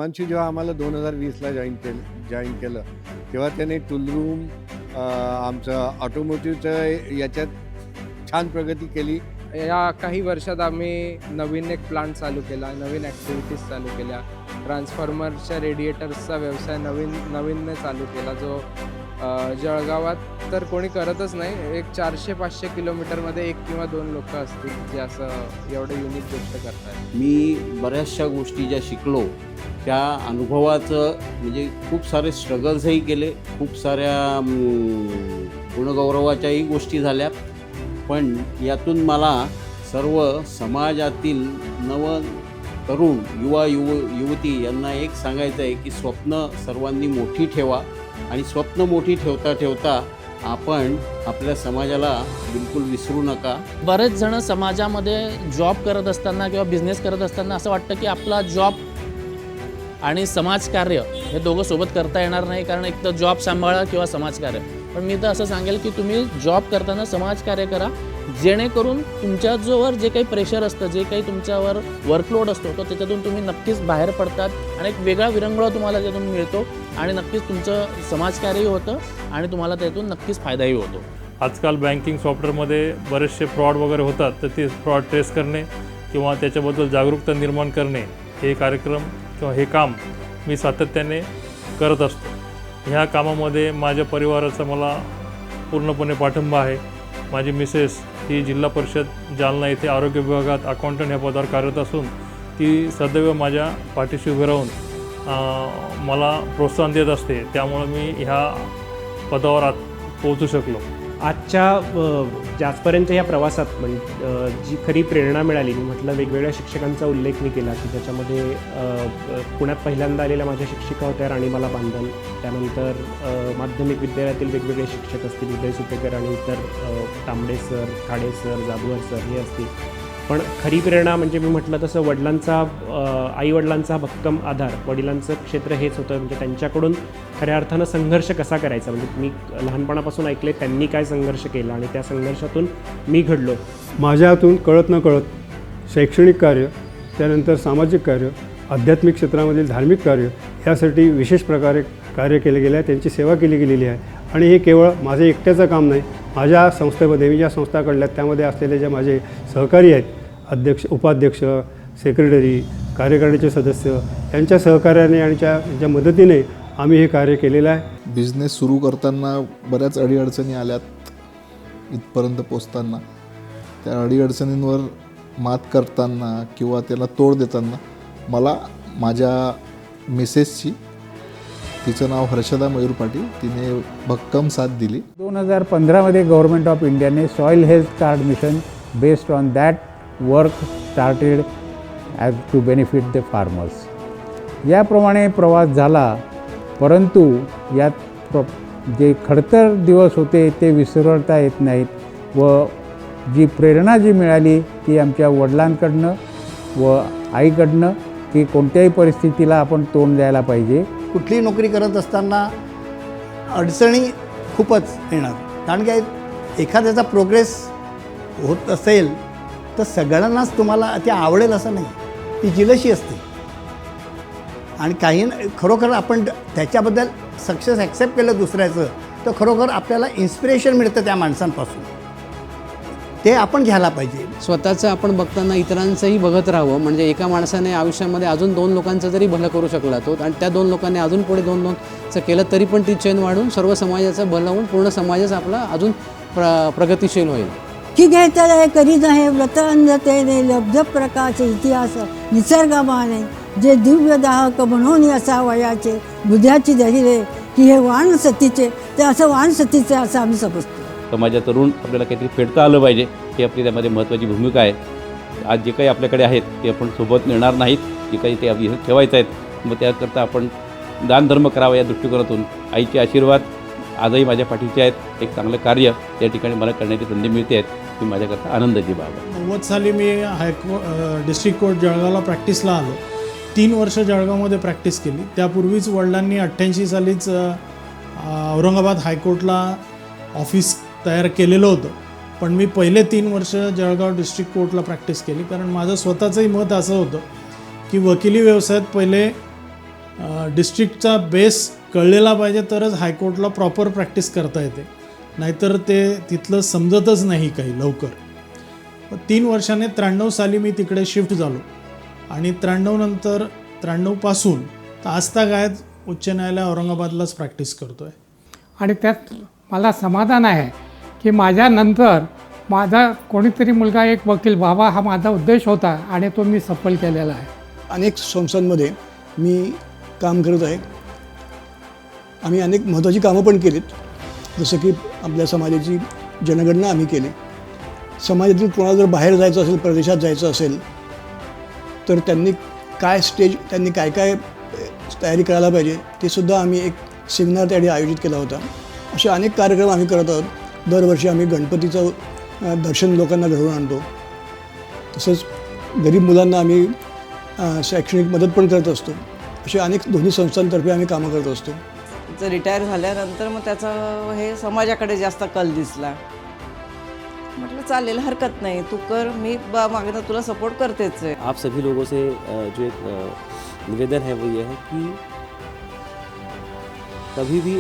हिमांशू जेव्हा आम्हाला 2020ला जॉईन केलं तेव्हा त्याने टूलरूम आमचं ऑटोमोटिव्हचं याच्यात छान प्रगती केली. या काही वर्षात आम्ही नवीन एक प्लांट चालू केला, नवीन ॲक्टिव्हिटीज चालू केल्या. ट्रान्सफॉर्मरच्या रेडिएटर्सचा व्यवसाय नवीनने चालू केला, जो जळगावात तर कोणी करतच नाही. एक 400-500 किलोमीटरमध्ये 1 किंवा 2 लोक असतील जे असं एवढं युनिक गोष्ट करतात. मी बऱ्याचशा गोष्टी ज्या शिकलो त्या अनुभवाचं म्हणजे खूप सारे स्ट्रगल्सही केले, खूप साऱ्या गुणगौरवाच्याही गोष्टी झाल्या. पण यातून मला सर्व समाजातील तरुण युवती यांना एक सांगायचं आहे की स्वप्न सर्वांनी मोठी ठेवा आणि स्वप्न मोठी ठेवता ठेवता आपण आपल्या समाजाला बिलकुल विसरू नका. बरेच जण समाजामध्ये जॉब करत असताना किंवा बिझनेस करत असताना असं वाटतं की आपला जॉब आणि समाजकार्य हे दोघं सोबत करता येणार नाही, कारण एक तर जॉब सांभाळा किंवा समाजकार्य. पण मी तर असं सांगेल की तुम्ही जॉब करताना समाजकार्य करा, जेणेकरून तुमच्याजवळ जे काही प्रेशर असतं, जे काही तुमच्यावर वर्कलोड असतो, तो त्याच्यातून तुम्ही नक्कीच बाहेर पडतात आणि एक वेगळा विरंगुळा तुम्हाला त्यातून मिळतो आणि नक्कीच तुमचं समाजकार्यही होतं आणि तुम्हाला त्यातून नक्कीच फायदाही होतो. आजकाल बँकिंग सॉफ्टवेअरमध्ये बरेचसे फ्रॉड वगैरे होतात, तर ते फ्रॉड ट्रेस करणे किंवा त्याच्याबद्दल जागरूकता निर्माण करणे हे कार्यक्रम किंवा हे काम मी सातत्याने करत असतो. ह्या कामामध्ये माझ्या परिवाराचा मला पूर्णपणे पाठिंबा आहे. माझी मिसेस ही जिल्हा परिषद जालना येथे आरोग्य विभागात अकाउंटंट या पदावर कार्यरत असून ती सदैव माझ्या पाठीशी उभी राहून मला प्रोत्साहन देत असते. त्यामुळे मी ह्या पदावर पोहोचू शकलो. आजच्या आजपर्यंत ह्या प्रवासात जी खरी प्रेरणा मिळाली, मी म्हटलं वेगवेगळ्या शिक्षकांचा उल्लेख मी केला की त्याच्यामध्ये पुण्यात पहिल्यांदा आलेल्या माझ्या शिक्षिका होत्या राणीमाला बांधल, त्यानंतर माध्यमिक विद्यालयातील वेगवेगळे शिक्षक असतील, उदय सुपेकर आणि इतर तांबडे sir, Khade sir, Jadhavar sir हे असतील. पण खरी प्रेरणा म्हणजे मी म्हटलं तसं आईवडिलांचा भक्कम आधार, वडिलांचं क्षेत्र हेच होतं. म्हणजे त्यांच्याकडून खऱ्या अर्थानं संघर्ष कसा करायचा, म्हणजे मी लहानपणापासून ऐकले त्यांनी काय संघर्ष केला आणि त्या संघर्षातून मी घडलो. माझ्या हातून कळत न कळत शैक्षणिक कार्य, त्यानंतर सामाजिक कार्य, आध्यात्मिक क्षेत्रामधील धार्मिक कार्य यासाठी विशेष प्रकारे कार्य केले गेले आहे, त्यांची सेवा केली गेलेली आहे. आणि हे केवळ माझे एकट्याचं काम नाही, माझ्या संस्थेमध्ये मी ज्या संस्था काढल्यात त्यामध्ये असलेले जे माझे सहकारी आहेत, अध्यक्ष, उपाध्यक्ष, सेक्रेटरी, कार्यकारिणीचे सदस्य यांच्या सहकार्याने आणि ज्या मदतीने आम्ही हे कार्य केलेलं आहे. बिझनेस सुरू करताना बऱ्याच अडीअडचणी आल्यात इथपर्यंत पोचताना. त्या अडीअडचणींवर मात करताना किंवा त्याला तोड देताना मला माझ्या मिसेसची, तिचं नाव हर्षदा मयूर पाटील, तिने भक्कम साथ दिली. 2015मध्ये गव्हर्नमेंट ऑफ इंडियाने soil health card mission based on that work started as to benefit the farmers. याप्रमाणे प्रवास झाला, परंतु यात जे खडतर दिवस होते ते विसरता येत नाहीत व जी प्रेरणा जी मिळाली ती आमच्या वडिलांकडनं व आईकडनं की कोणत्याही परिस्थितीला आपण तोंड द्यायला पाहिजे. कुठलीही नोकरी करत असताना अडचणी खूपच येणार, कारण काय एखाद्याचा प्रोग्रेस होत असेल तर सगळ्यांनाच तुम्हाला ते आवडेल असं नाही, ती जिलशी असते. आणि काही खरोखर आपण त्याच्याबद्दल सक्सेस ॲक्सेप्ट केलं दुसऱ्याचं तर खरोखर आपल्याला इन्स्पिरेशन मिळतं त्या माणसांपासून, ते आपण घ्यायला पाहिजे. स्वतःचं आपण बघताना इतरांचंही बघत राहावं, म्हणजे एका माणसाने आयुष्यामध्ये अजून 2 लोकांचं जरी भलं करू शकला तो आणि त्या 2 लोकांनी अजून पुढे 2-2चं केलं तरी पण ती चेन वाढून सर्व समाजाचं भलं होऊन पूर्ण समाजच आपला अजून प्रगतिशील होईल. की घेतले करीत आहे व्रत अंधतेने लब्ध प्रकाश इतिहास निसर्गमाने जे दिव्य दाहक म्हणून असा वयाचे बुद्धाची धरिले की हे वाण सतीचे, ते असं वाण सतीचे असं आम्ही समजतो. समाजात तरुण आपल्याला काहीतरी फेडता आलं पाहिजे, ही आपली त्यामध्ये महत्त्वाची भूमिका आहे. आज जे काही आपल्याकडे आहेत ते आपण सोबत नेणार नाहीत, जे काही ते आपली ठेवायचं आहेत, मग त्याकरता आपण दानधर्म करावा या दृष्टिकोनातून आईचे आशीर्वाद आजही माझ्या पाठीचे आहेत. एक चांगलं कार्य त्या ठिकाणी मला करण्याची संधी मिळते आहे, ही माझ्याकरता आनंदाची बाब आहे. 90 साली मी डिस्ट्रिक्ट कोर्ट जळगावला प्रॅक्टिसला आलो. 3 वर्ष जळगावमध्ये प्रॅक्टिस केली. त्यापूर्वीच वडिलांनी 88 सालीच औरंगाबाद हायकोर्टला ऑफिस तयार केलेलं होतं. पण मी पहिले 3 वर्ष जळगाव डिस्ट्रिक्ट कोर्टला प्रॅक्टिस केली, कारण माझं स्वतःचंही मत असं होतं की वकिली व्यवसायात पहिले डिस्ट्रिक्टचा बेस कळलेला पाहिजे तरच हायकोर्टला प्रॉपर प्रॅक्टिस करता येते, नाहीतर ते तिथलं समजतच नाही काही लवकर. 3 वर्षाने 93 साली मी तिकडे शिफ्ट झालो आणि 93 नंतर 93 पासून तर आजतागायत उच्च न्यायालय औरंगाबादलाच प्रॅक्टिस करतो आहे. आणि त्यात मला समाधान आहे की माझ्यानंतर माझा कोणीतरी मुलगा एक वकील व्हावा हा माझा उद्देश होता आणि तो मी सफल केलेला आहे. अनेक संस्थांमध्ये मी काम करत आहे. आम्ही अनेक महत्त्वाची कामं पण केलीत, जसं की आपल्या समाजाची जनगणना आम्ही केली. समाजातील कोणाला जर बाहेर जायचं असेल, परदेशात जायचं असेल तर त्यांनी त्यांनी काय काय तयारी करायला पाहिजे ते सुद्धा आम्ही एक सेमिनार त्यावेळी आयोजित केला होता. असे अनेक कार्यक्रम आम्ही करत आहोत. दरवर्षी आम्ही गणपतीचं दर्शन लोकांना घडवून आणतो. तसंच गरीब मुलांना आम्ही शैक्षणिक मदत पण करत असतो. असे अनेक दोन्ही संस्थांतर्फे आम्ही कामं करत असतो. रिटायर झाल्यानंतर मग त्याचा हे समाजाकडे जास्त कल दिसला. म्हटलं चालेल, हरकत नाही, तू कर, मी मागणं तुला सपोर्ट करतेच आहे. आप सभी लोगों से जो एक निवेदन है वो ये है कि कभी भी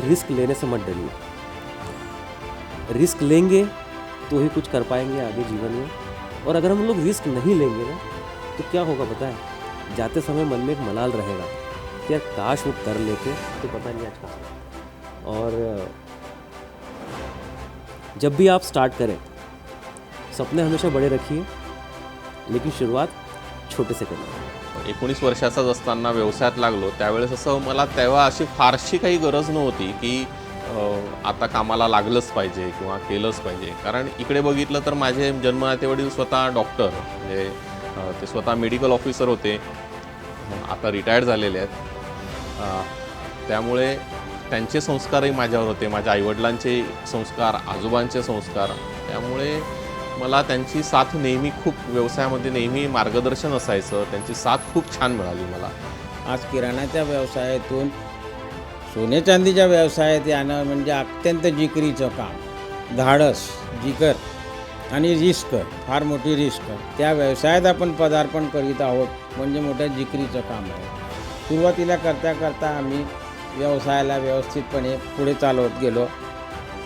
रिस्क लेने से मत डरिए. रिस्क लेंगे तो ही कुछ कर पाएंगे आगे जीवन में. और अगर हम लोग रिस्क नहीं लेंगे ना तो क्या होगा पता है, जाते समय मन में एक मलाल रहेगा कि यार काश वो कर लेते तो पता नहीं आज का. और जब भी आप स्टार्ट करें सपने हमेशा बड़े रखिए, लेकिन शुरुआत छोटे से करें. 19 वर्षाचाच असताना व्यवसायात लागलो त्यावेळेस असं मला तेव्हा अशी फारशी काही गरज नव्हती की आता कामाला लागलंच पाहिजे किंवा केलंच पाहिजे. कारण इकडे बघितलं तर माझे जन्मदाते वडील स्वतः डॉक्टर, म्हणजे ते स्वतः मेडिकल ऑफिसर होते, आता रिटायर्ड झालेले आहेत. त्यामुळे त्यांचे संस्कारही माझ्यावर होते, माझ्या आईवडिलांचे संस्कार, आजोबांचे संस्कार. त्यामुळे मला त्यांची साथ नेहमी खूप व्यवसायामध्ये नेहमी मार्गदर्शन असायचं. त्यांची साथ खूप छान मिळाली मला. आज किराणाच्या व्यवसायातून सोने चांदीच्या व्यवसायात येणं म्हणजे अत्यंत जिकरीचं काम. धाडस, जिकर आणि रिस्क, फार मोठी रिस्क. त्या व्यवसायात आपण पदार्पण करीत आहोत म्हणजे मोठ्या जिकरीचं काम आहे. सुरुवातीला करता करता आम्ही व्यवसायाला व्यवस्थितपणे पुढे चालवत गेलो.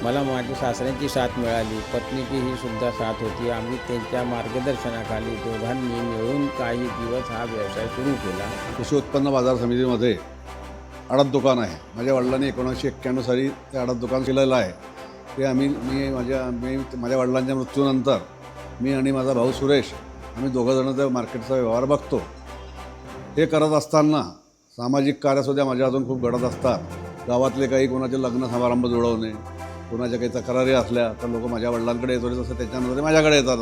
मला माझ्या सासऱ्यांची साथ मिळाली, पत्नीची ही सुद्धा साथ होती. आम्ही त्यांच्या मार्गदर्शनाखाली दोघांनी मिळून काही दिवस हा व्यवसाय सुरू केला. कृषी उत्पन्न बाजार समितीमध्ये आडत दुकान आहे. माझ्या वडिलांनी 1991 साली ते आडत दुकान केलेलं आहे. ते मी माझ्या वडिलांच्या मृत्यूनंतर मी आणि माझा भाऊ सुरेश आम्ही दोघंजणं त्या मार्केटचा व्यवहार बघतो. हे करत असताना सामाजिक कार्यसुद्धा माझ्या अजून खूप घडत असतात. गावातले काही कोणाचे लग्न समारंभ जुळवणे, कोणाच्या काही तक्रारी असल्या तर लोक माझ्या वडिलांकडे येतो, तसं त्याच्यानंतर ते माझ्याकडे येतात.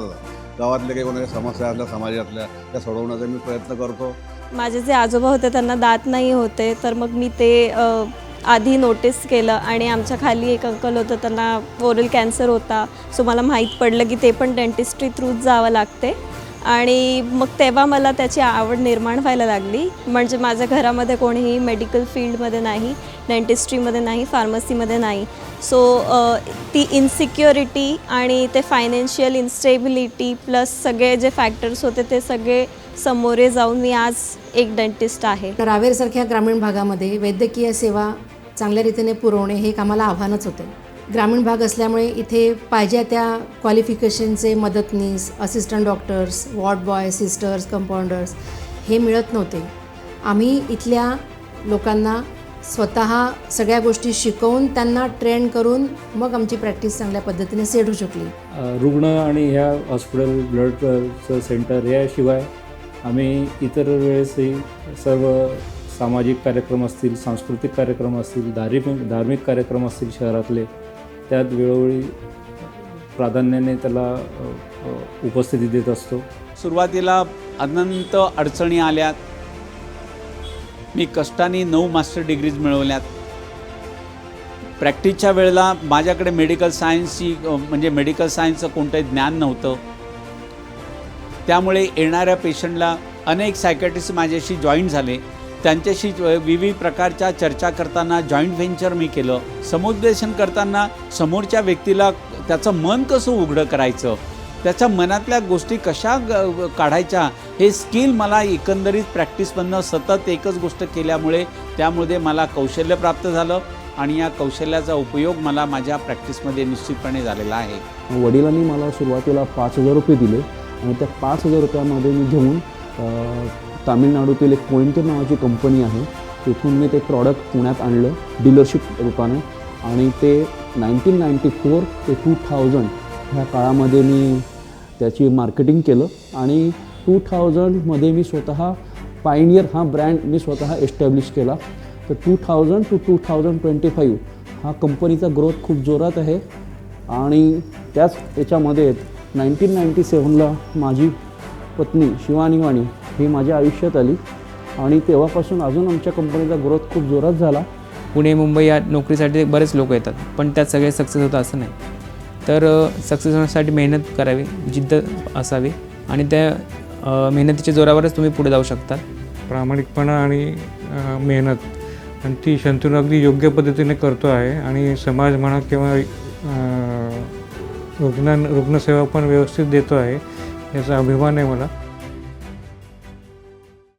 गावातले काही कोणाच्या समस्या असल्या समाजातल्या त्या सोडवण्याचा मी प्रयत्न करतो. माझे जे आजोबा होते त्यांना दात नाही होते, तर मग मी ते आधी नोटीस केलं आणि आमच्या खाली एक अंकल होतं, त्यांना ओरल कॅन्सर होता. सो मला माहीत पडलं की ते पण डेंटिस्ट्री थ्रूच जावं लागते. आणि मग तेव्हा मला त्याची आवड निर्माण व्हायला लागली. म्हणजे माझ्या घरामध्ये कोणीही मेडिकल फील्डमध्ये नाही, डेंटिस्ट्रीमध्ये नाही, फार्मसीमध्ये नाही. सो ती इन्सिक्युरिटी आणि ते फायनान्शियल इन्स्टेबिलिटी प्लस सगळे जे फॅक्टर्स होते ते सगळे समोरे जाऊन मी आज एक डेंटिस्ट आहे. रावेरसारख्या ग्रामीण भागामध्ये वैद्यकीय सेवा चांगल्या रीतीने पुरवणे हे एक आम्हाला आव्हानच होते. ग्रामीण भाग असल्यामुळे इथे पाहिजे त्या क्वालिफिकेशनचे मदतनीस, assistant doctors, ward boy, sisters, compounders हे मिळत नव्हते. आम्ही इथल्या लोकांना स्वतः सगळ्या गोष्टी शिकवून त्यांना ट्रेन करून मग आमची प्रॅक्टिस चांगल्या पद्धतीने सेट होऊ शकली. रुग्ण आणि ह्या हॉस्पिटल ब्लडचं सेंटर याशिवाय आम्ही इतर वेळेसही सर्व सामाजिक कार्यक्रम असतील, सांस्कृतिक कार्यक्रम असतील, धार्मिक कार्यक्रम असतील शहरातले, त्यात वेळोवेळी प्राधान्याने त्याला उपस्थिती देत असतो. सुरुवातीला अनंत अडचणी आल्यात. मी कष्टाने 9 मास्टर डिग्रीज मिळवल्यात. प्रॅक्टिसच्या वेळेला माझ्याकडे मेडिकल सायन्सचं कोणतंही ज्ञान नव्हतं. त्यामुळे येणाऱ्या पेशंटला अनेक सायकॅट्रिस्ट माझ्याशी जॉईन झाले. त्यांच्याशी विविध प्रकारच्या चर्चा करताना जॉईंट व्हेंचर मी केलं. समुपदेशन करताना समोरच्या व्यक्तीला त्याचं मन कसं उघडं करायचं, त्याच्या मनातल्या गोष्टी कशा काढायच्या हे स्किल मला एकंदरीत प्रॅक्टिसमधनं सतत एकच गोष्ट केल्यामुळे त्यामुळे मला कौशल्य प्राप्त झालं आणि या कौशल्याचा उपयोग मला माझ्या प्रॅक्टिसमध्ये निश्चितपणे झालेला आहे. वडिलांनी मला सुरुवातीला 5,000 रुपये दिले आणि त्या 5,000 रुपयामध्ये मी घेऊन तामिळनाडूतील एक कोइंटूर नावाची कंपनी आहे तिथून मी ते प्रॉडक्ट पुण्यात आणलं डीलरशिप रूपाने आणि ते 1994 ते 2000 ह्या काळामध्ये मी त्याची मार्केटिंग केलं आणि 2000मध्ये मी स्वतः पायनियर हा ब्रँड मी स्वतः एस्टॅब्लिश केला. तर 2000 to 2025 हा कंपनीचा ग्रोथ खूप जोरात आहे आणि त्याच याच्यामध्ये 1997ला माझी पत्नी शिवानी वाणी ही माझ्या आयुष्यात आली आणि तेव्हापासून अजून आमच्या कंपनीचा ग्रोथ खूप जोरात झाला. पुणे मुंबई या नोकरीसाठी बरेच लोक येतात पण त्यात सगळे सक्सेस होतं असं नाही. तर सक्सेस होण्यासाठी मेहनत करावी, जिद्द असावी आणि त्या मेहनतीच्या जोरावरच तुम्ही पुढे जाऊ शकता. प्रामाणिकपणा आणि मेहनत आणि ती शंतनू अगदी योग्य पद्धतीने करतो आहे आणि समाज म्हणा किंवा रुग्णसेवा पण व्यवस्थित देतो आहे याचा अभिमान आहे मला.